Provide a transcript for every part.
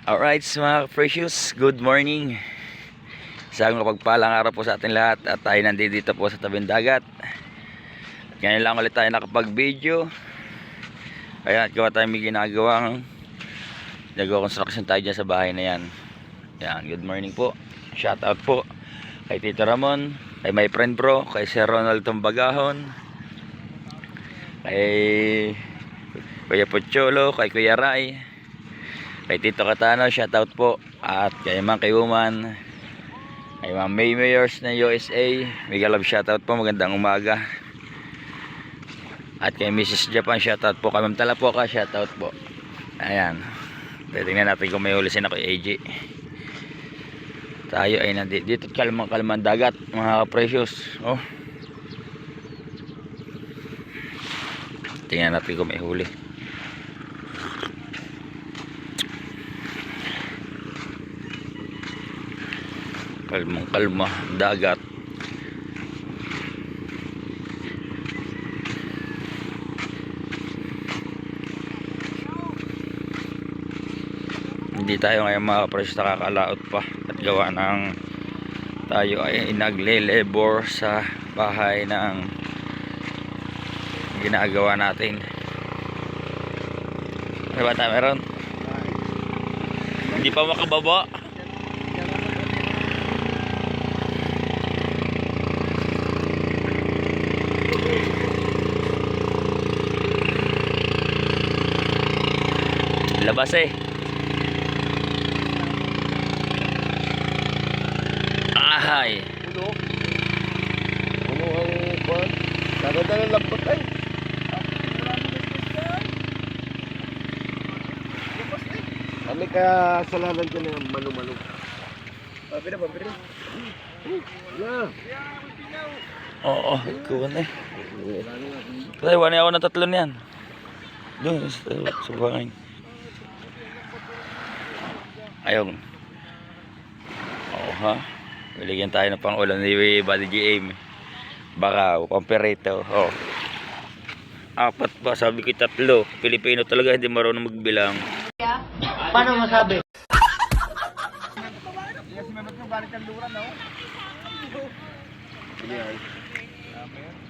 Alright mga precious, good morning. Isang kapagpalang araw po sa ating lahat. At tayo nandito po sa tabing dagat. At ngayon lang ulit tayo nakapag-video. Kaya gawa tayo may ginagawang nag-construction tayo dyan sa bahay na yan. Yan, good morning po. Shout out po kay Tito Ramon, kay my friend bro, kay Sir Ronald Tumbagahon, kay Kuya Pocholo, kay Kuya Ray, kay Tito Katano, shout out po. At kay Mang kay Woman, kay Mang May Mayors na USA, mega love shout out po, magandang umaga. At kay Mrs. Japan, shout out po. Kay Ma'am Talapoka, shout out po. Ayan, titingnan natin kung may ulisin ako AJ. Tayo ay nandito kalmang dagat mga precious. Oh, tingnan natin kung may huli. Kalma dagat. Hindi tayo ngayon mga precious nakakalaot pa at gawa ng tayo ay nagle-labor sa bahay ng ginagawa natin. Ano ba tayo meron? Hindi pa makababa. Labas eh. Ahay. Ano ang kwan? Kaganda ng lampat ay. Kami kaya salanan dyan ng manu-manu. Pabira. Yeah. Oo, kuwan eh. Kaya wala ako ng tatlo niyan. Doon sa bangin. Ayun. Oo ha. Biligyan tayo ng pang-ulan ni Buddy GM. Baka komperito. Oh. Apat pa, sabi ko tatlo. Pilipino talaga hindi marunong magbilang. Paano masabi?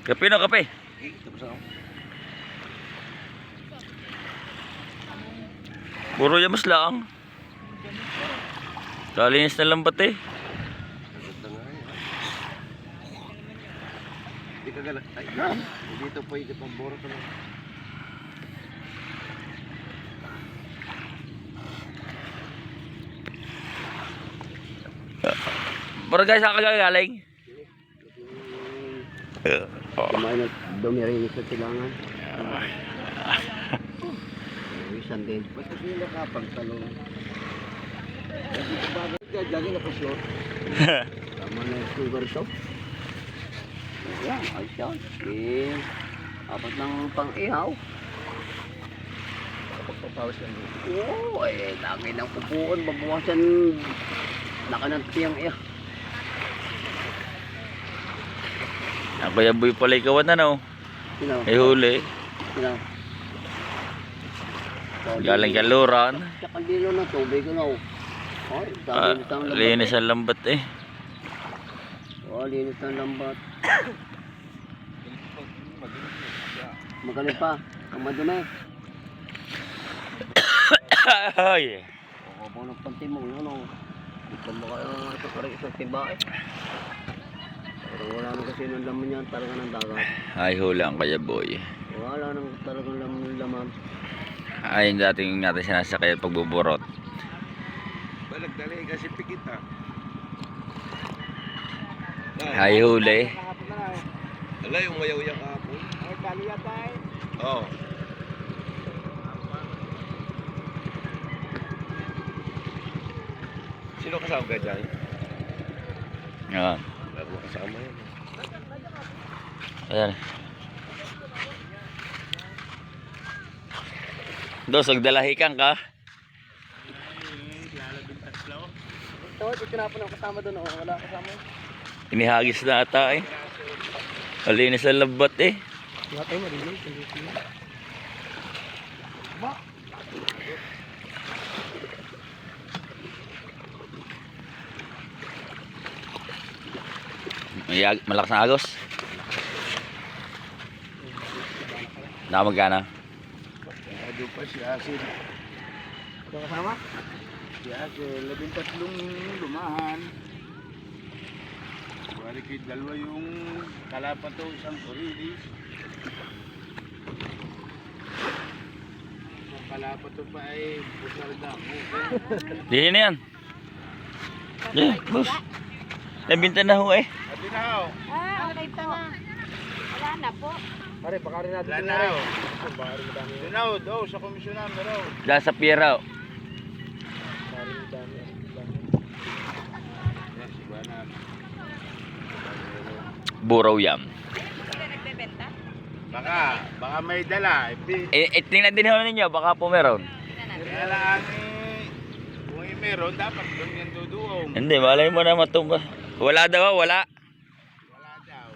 Kape na kape. Puro yamas lang. Kalinis na lambat eh. Hindi ka galat. Ay, dito po yung pamboro ka lang. Pero guys, saan ka galing? Kumain at dumirin sa silangan. Isan din. Basta sila kapagtalong. Dito bagay ka, lagi nakaslot. Tama na yung sugar ito. Yan, ayos yan. Okay. Apat ng pang-ihaw. Kapagpapawas lang dito. Oo, eh, lagi ng kupuan. Babawasan. Laka ng tiyang iya. Ako yung boy pala ikawan na no. Sino? May huli. Sino? Galing kaluran. Tsaka dilo na tubig ko na. Ay, linis ang lambat. Linis ang lambat eh. Oh, linis ang lambat. Magaling pa. Ang madumi. Ay. Oo, po ng panty mo. Ano? Ito mo kayo ito parang isang timba eh. Pero wala nang kasi ng laman yan. Talaga ng dagat. Ay huli ang kaya boy. Wala nang talagang laman. Ay yung dating natin sinasakay at pagbuburot. Balagdali kasi pikit ah. Ay huli. Wala yung mayaw-yaw kahapon. Ay, kali yata eh. Oo. Sino kasama ka dyan? Yan. Bago kasama yan. Ayan. Dos, nagdalahikan ka. Ito, itinapon ang kasama doon. Wala kasama. Inihagis na ata eh. Malinis ang labat eh. Wala tayo marinig. Malakas na agos. Magkano? Ado pa si Asin. Ito kasama? Si Asin, 13 lumahan. Wari kay dalawa yung kalapato, isang kurili. Ang kalapato pa ay busal na. Dili na yan. Boss. Nabinta na ho eh. Ati na ho. Okay po. Wala na po. Pare, baka rin natin na ho. Doon na ho, doon sa komisyonan na ho. Dahil sa Piera. Buraw yan. Baka may dala. Tingnan din ho ninyo, baka po meron. Kaya lang kung meron, dapat doon yan duduong. Hindi, malay mo na matumba. Wala daw, wala. Wala daw.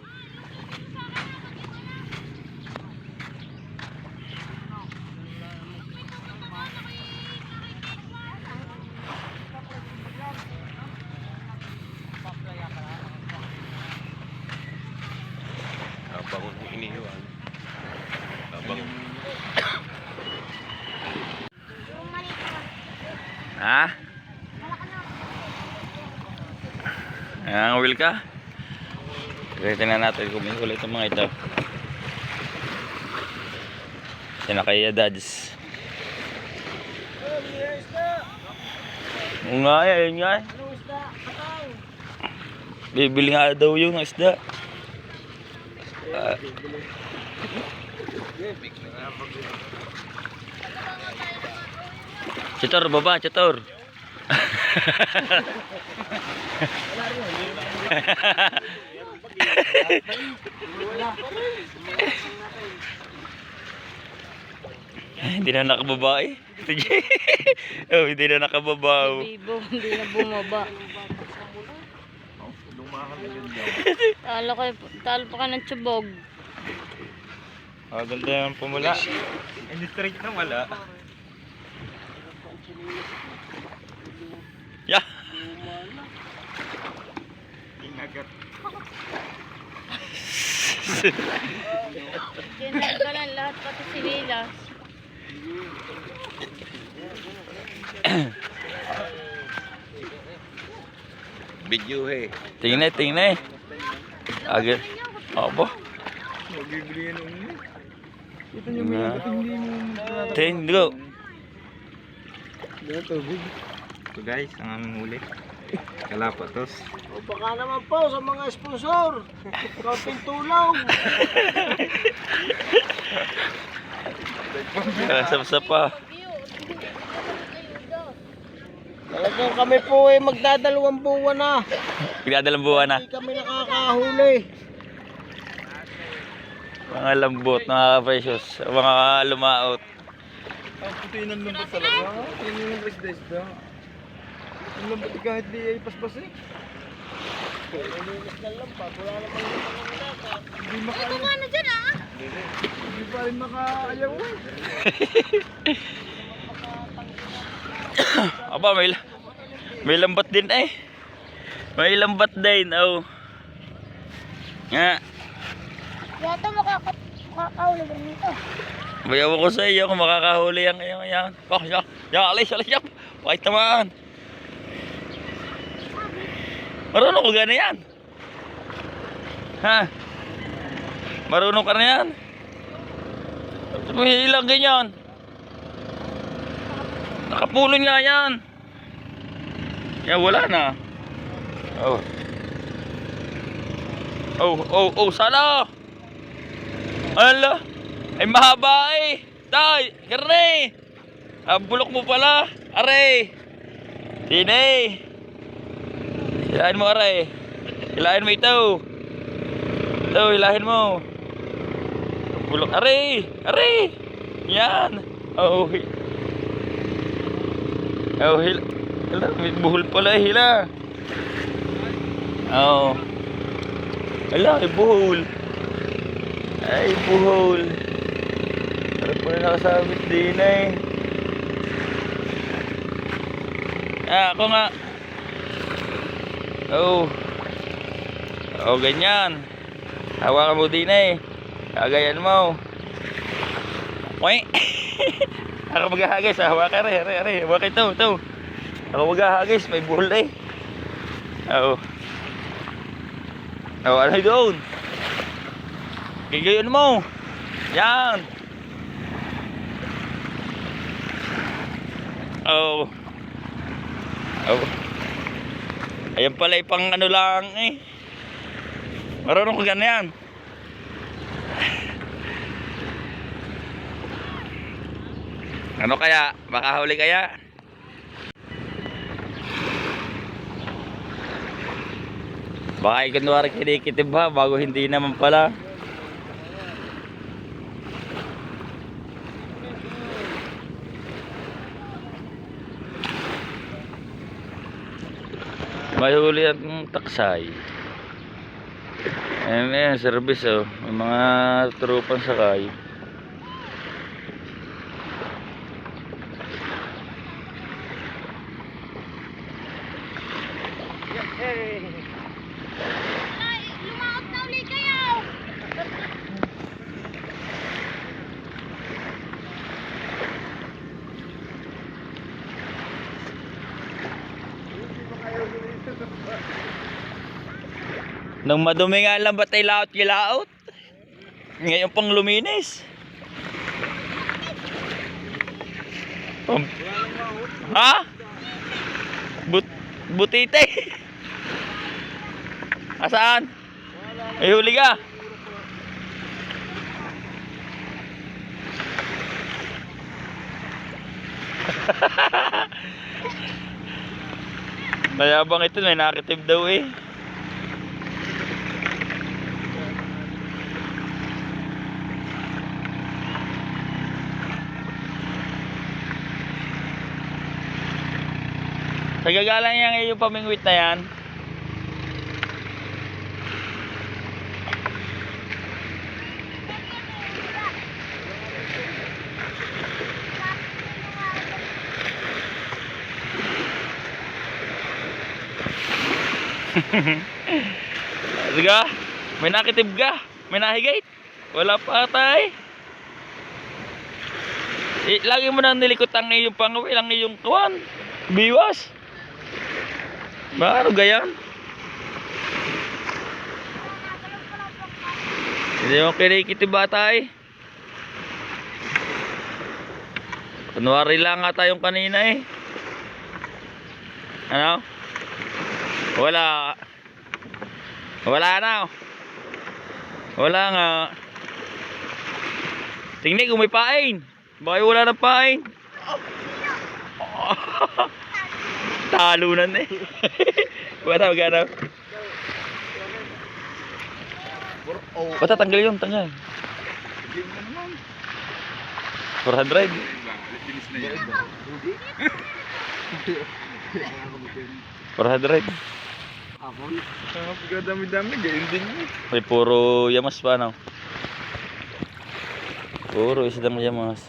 Habang iniiwan. Habang Ha? Ang will ka? Tingnan natin kung may ulit ang mga ito. Sinakaya dads. Oo nga, ayun nga. Bibili nga daw yung isda. Citor, baba, citor. Hindi na nakababae. Oh, hindi na nakababaw. Bibo, hindi na bumaba. Talo pa ka ng tsubog. Oh, ganda yung pumula. Hindi straight na wala. Yeah. Inagat. Kinagalan lahat pati sinilas. video eh. Tingnan eh. Agad. Opo. Tingnan. Ito guys, ang aming huli. Kalapatos. O baka naman po sa mga sponsor. Kaunting tulong. Sap-sap pa. Talagang kami po ay magdadalawang buwan na. Pinadalang buwan na. Hindi kami nakakahuli. Mga lambot, mga precious, mga lumaot. Ang puti ng lambot talaga. Yan yung isda-isda. Ang lambot kahit di ay paspas eh. Uminis na lang pa. Wala naman yung pangangalaga. Hindi makaayaw. Ano dyan ah? Hindi pa rin makaayaw eh. Aba, may lambat din eh. May lambat din, oh. Nga. Yata makakahuli ba nito? Bayaw ko sa iyo kung makakahuli yan. Oh, yan, alis. Pakit naman. Marunong ko gana yan. Ha? Marunong ka na yan. May ilang ganyan. Nakapulon nga yan. Yan, wala na. Oh. Oh, sana. Ala. Ay mahaba eh. Tay, karne. Bulok mo pala. Are. Sine. Hilahin mo are. Hilahin mo ito. Ito, hilahin mo. Bulok. Are. Yan. Oh. Oh, hila. May buhol pala, hila. Oh. Ala, may buhol. Ay, buhol. Parang po na nakasabit din eh. Ako nga. Oh. O, ganyan. Hawakan mo din eh. Kagayan mo. Wait. Ako maghahagis. Hawakan rin. Hawakan ito. Ako maghahagis. May buhol eh. Oo. Oh, ano doon? Gagayon mo. Yan. Oh. Ayan pala pang ano lang eh. Marunong ko ganyan. Ano kaya? Baka huli kaya? Baka ikunwari kinikitib ha, bago hindi naman pala. May huli at taksay. Ayan, service oh. May mga trupang sakay. Lumakot na ulit kayo! Nung madumi nga lang ba't ay laot-kilaot? Ngayon pang luminis. Ha? Butite. Asaan? May huli ka? Mayabang ito, may nakitib daw eh. Nagagalang yan yung pamingwit na yan. Sige, may nakitib ka, may nahigait. Wala pa tay. Lagi mo nang nilikot ang iyong pangawil, ang iyong kuwan. Biwas. Ba, ano gayan? Hindi mo kinikitib ba tay? Kunwari lang nga tayong kanina eh. Ano? Wala na. Wala nga. Tingnan kung may pain. Bakit wala na pain? Talunan eh. Wala magana. Bata tanggal yun, tanggal. 400. 400. Pagkadami-dami, gayon din yun. May puro yamas pa no. Puro isdang yamas.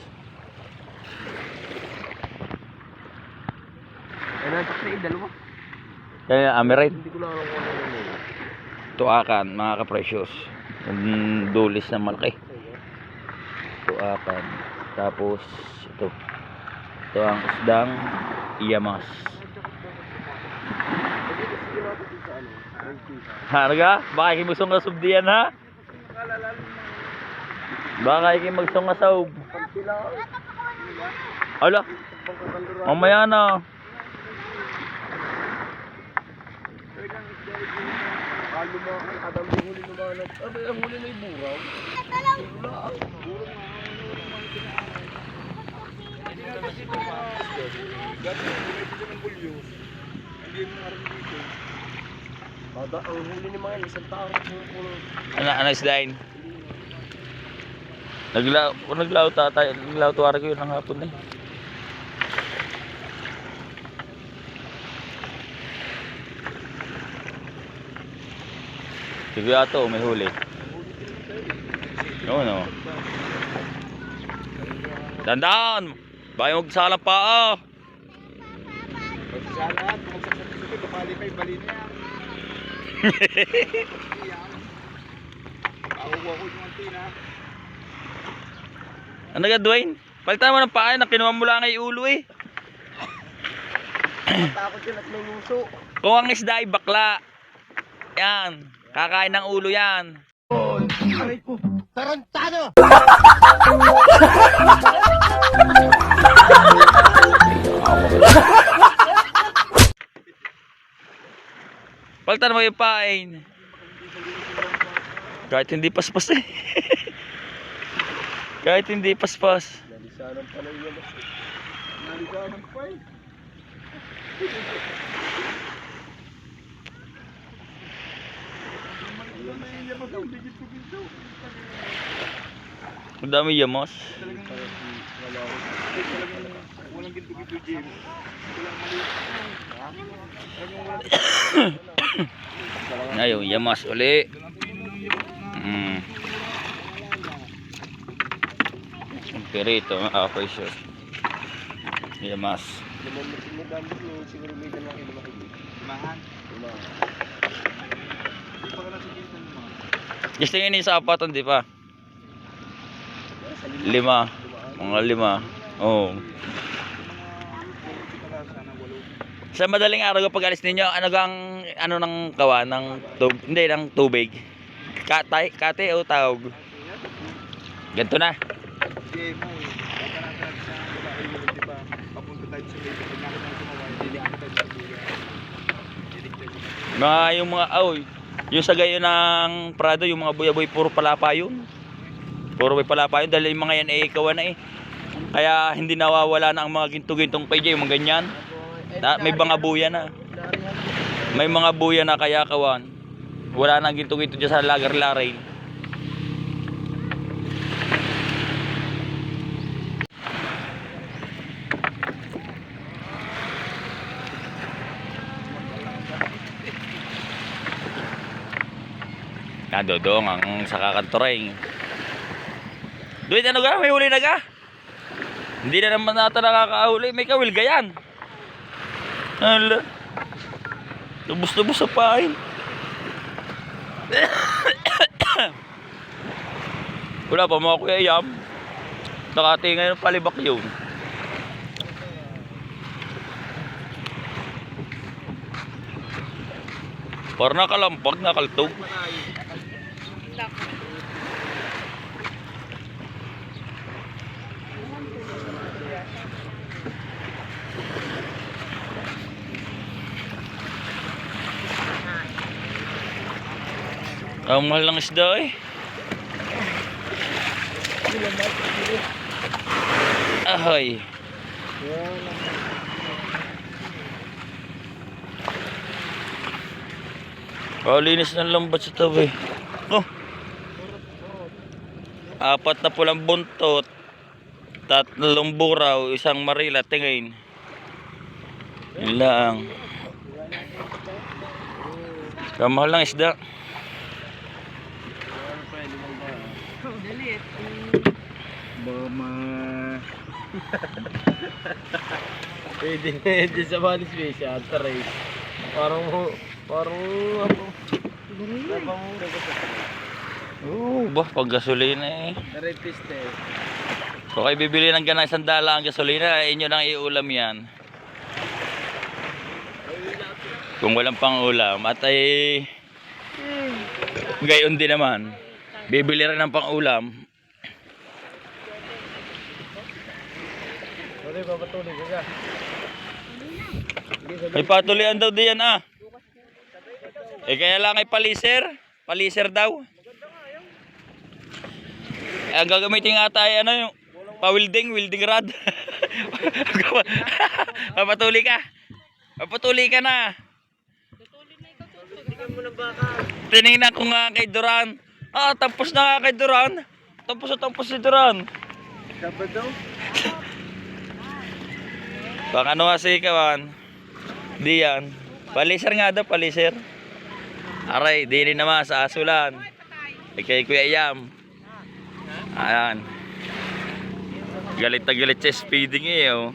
Ano ang takli? Dalawa? Kaya amirate. Hindi ko lang alam kung ano yun. Tuakan mga kapresyos. Dulis na malaki. Tuakan. Tapos ito. Ito ang isdang yamas. Harga? Baka ikimagsong nga subdiyan ha? Baka ikimagsong nga saub. Ala? Mamaya na. Adam yung huli lumanat. Ang huli na yung buraw. Ang huli ni mga isang tao. Ano isdain? Naglaw tatay. Naglaw tuwara ko yun ng hapon eh. Sige ato, may huli. Oo no. Dandan! Baka magsalang pa ah. Pagsalat, kung magsasakit, kapali pa yung bali niya. Awa ko yung antina. Ano ka, Dwayne? Palitan mo ng pain, nakinuha mo lang ay ulo eh. Matakot yun at may nguso. Kung ang isda ay bakla, yan, kakain ng ulo yan. Aray ko. Tarantado! Palitan mo yung pain. Kahit hindi paspas eh. Kahit hindi paspas. Nalisanan pa lang yun. Nalisanan pa eh. Wala na yung yamas ang digit ko dito. Ang dami yamos. Talagang wala ako. Talagang walang ginto-ginto, James. Walang maliit. Talagang walang Ayaw, yamos uli. walang pino ng yamas na. Ang pirito, mga precious. Yamas. Lumamit mo siguro may dalawang lumaki. Limahan. Hindi pa ka nasa gitna ng mga. Gusto nyo yun sa apatan, di pa? Sa 5. Mga 5. Oo. Sa madaling araw pag alis ninyo, ano gang ano ng kawa ng hindi ng tubig. Kate o tawag. Ganto na. Sige mo, baka natin sa babae yun, di ba? Papunta tayo sa lake. Pag nakita ng kumawa, diligyan tayo sa buya. Mga yung mga yung sa gayo ng Prado, yung mga buyaboy puro palapa yun. Puro may palapa yun dahil yung mga yan ay ikaw na eh. Kaya hindi nawawala na ang mga ginto-gintong PJ, yung mga ganyan. May mga buya na. May mga buya na kaya kawan. Wala nang ginto-ginto dyan sa lagar-larain. Nadodong ang sa kakantoreng. Duit ano ka? May huli na ka? Hindi na naman nata nakakahuli. May kawil gayan. Hala. Tubos-tubos sa pain. Wala pa mga kuya yam. Nakati ngayon palibak yun. Parang nakalampag, nakaltog. Ang mahal ng isda eh. Ahoy. Linis ng lambat sa tabi. Oh. 4 na pulang buntot. 3 buraw, 1 marila, tingin. Yun lang. Kamahal ng isda. Mama. Pwede sa body space yan, taray. Parang ako. Bah, pag gasolina eh. Taray piste. Kung kayo bibili ng ganang 100 ang gasolina, inyo nang iulam yan. Kung walang pang ulam at ay gayon din naman, bibili rin ng pang ulam. Pwede papatuloy ka. May patuloyan daw diyan ah. Eh kaya lang ay paliser. Paliser daw. Eh, ang gagamitin nga tayo ano yung pa-welding rod. Papatuloy ka. Papatuloy ka na. Tinignan ko nga kay Duran. Tapos na nga kay Duran. Tapos si Duran. Dapat daw? Baka ano kasi kawan. Di yan. Paliser nga daw, paliser. Aray, di rin naman sa asulan. Kay Kuya Yam. Ayan. Galit na galit sa speeding eh oh.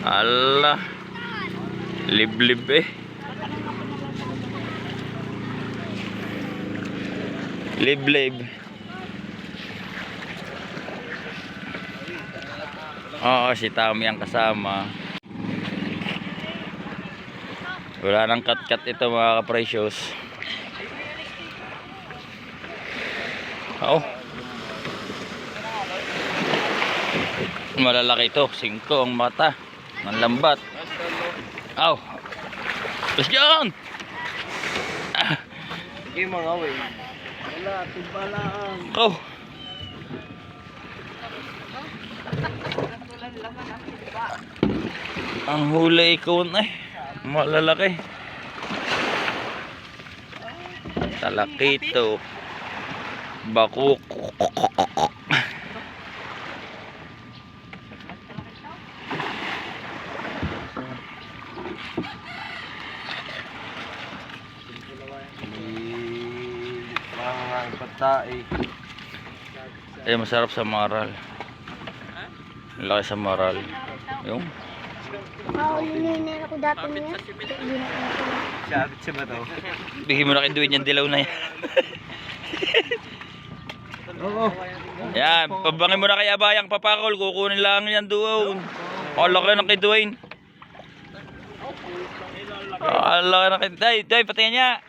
Allah. Liblib eh. Liblib. Oo, si Tommy ang kasama. Wala nang cut-cut ito mga ka-precious. Oo. Malalaki ito. 5 ang mata. Ang lambat. Aw. Let's go on! Sige mga way. Wala, timbalaan. Oh. Ang huli ikaw na eh. Malalaki. Talakito. Bakuk. Mga patay. Ay, masarap sa maral. Ang laki sa maral. Yung. Nilinin ako dati niya. Sabit siya ba to? Bigyan mo na kay Dwayne yung dilaw na yan. Oo. Yan, pabangin mo na kay Abayang papakol. Kukunin lang yan doon. Ang laki na kay Dwayne. Ang laki na kay Dwayne, patingin niya.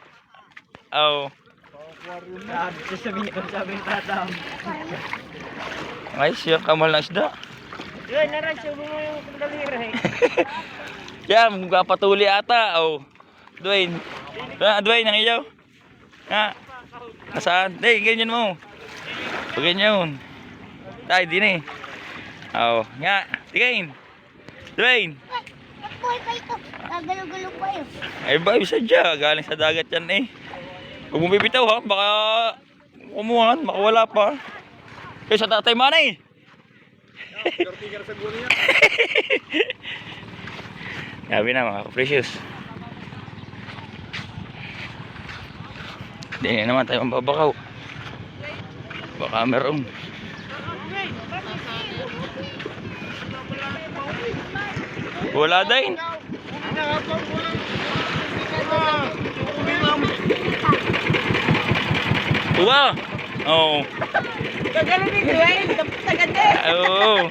Oh. Sabi ng tatang. Ayos yung kamal ng isda. Yun, naran, subo mo yung daliri. Yan, magpapatuli ata. Oh. Dwayne. Dwayne, ang ilaw. Ha? Nasaan? Hey, ganyan mo. O ganyan. Ay, di na eh. Oh, nga. Tingin. Dwayne. Buhay pa ito. Gagalo-galo pa yun. Ay ba, sadya. Galing sa dagat yan eh. Huwag mo bibitaw ha. Baka kumuhan. Makawala pa. Kaya sa tatay manay. Sabi na mga precious. Hindi na naman tayo mababakaw. Baka meron. Wala din. Wow. Oh. Gagano dito eh, tagad Oo.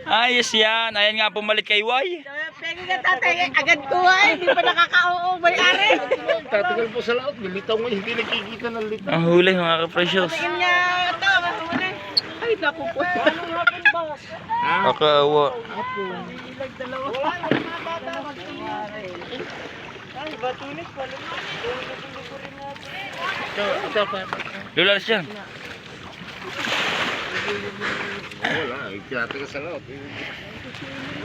Ayos yan. Ayan nga pumalit kay Y. Pwede ka tatay, agad ko ay, hindi pa nakaka-oo may-ari. Tatagal po sa laot, lumitaw mo, hindi nakikita ng litaw. Ang huli mga ka-precious. Tingin niya ito, ano mo na. Ay, naku po. Anong hapon ba? Kakaawa. Ilag dalawa. Wala na mga bata. Ay, batunis pa. Ito pa. Lulas yan. Wala, ikilata ka sa laot.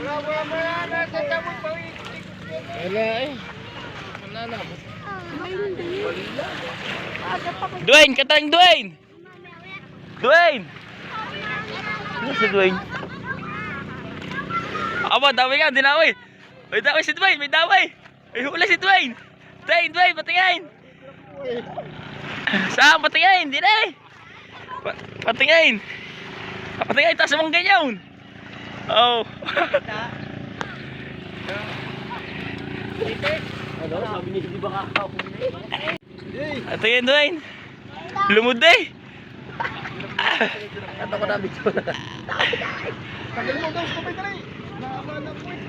Wala, natatamot pa. Wala eh. Wala na. Dwayne, katang Dwayne. Dwayne. Ano si Dwayne? Aba, dami nga, dinawi. May daway si Dwayne, may daway. May hula si Dwayne. Dwayne, patingin. Saan, patingin, di na eh. Patingin. Patingin, taas mong ganyan. Oh. Ano, sabi niya hindi ba kakapon eh? Patingin, Dwayne. Lumod eh. Ito ko namin ito na. Tagal mo daw, kumay ka rin. Nakamala po eh.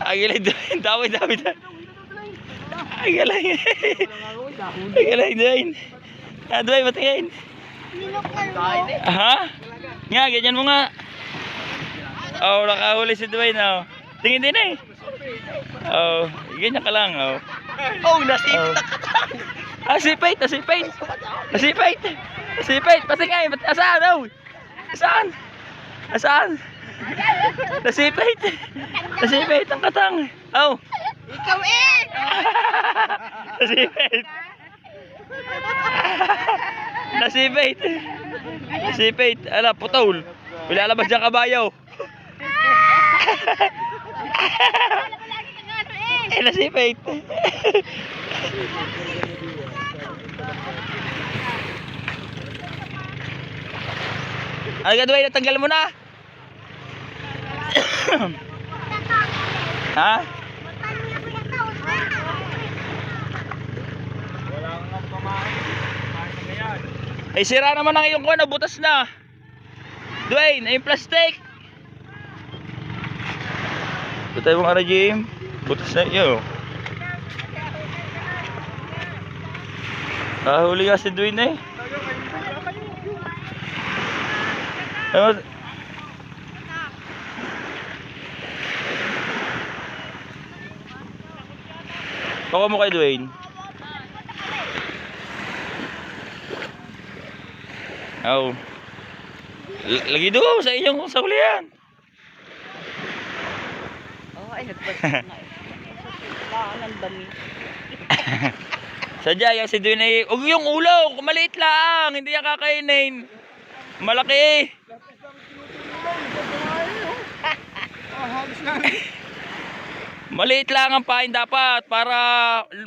Agilay, Dwayne. Daway. Agilay. Agilay, Dwayne. Dwayne, patingin. Nilok na mo. Ha? Nga, ganyan mo nga. Oh, nakahuli si Dwayne, oh. Tingin din eh. Oh, ganyan ka lang, oh. Oh, nasipit. Nasipit. Patingin, asaan, oh? Asaan? Nasipit ang katang. Oh. Ikaw eh! Nasipit. Ala, putol. Ilalabas dyan kabayaw. Nasipit. Ano gagawin? Natanggal mo na. Ha? Ay, sira naman ang iyong kuwan, butas na. Dwayne, ay yung plastic. Ito tayo mga Jim. Butas na yun. Huli nga si Dwayne eh. Ano? Baka mo kay Dwayne. Oh. Lagi doon sa inyong sahulihan. Oo, ay nagpasok na eh. Baka ng dami. Sadya, yung si Dwayne ay, huwag yung ulo, maliit lang, hindi yan kakainin. Malaki eh. Maliit lang ang pain dapat para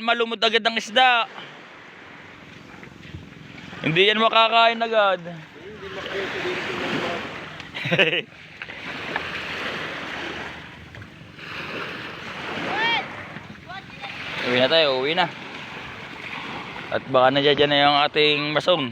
malumod agad ang isda. Hindi yan makakain agad. Uwi na tayo, uwi na. At baka nandiyan na yung ating masong.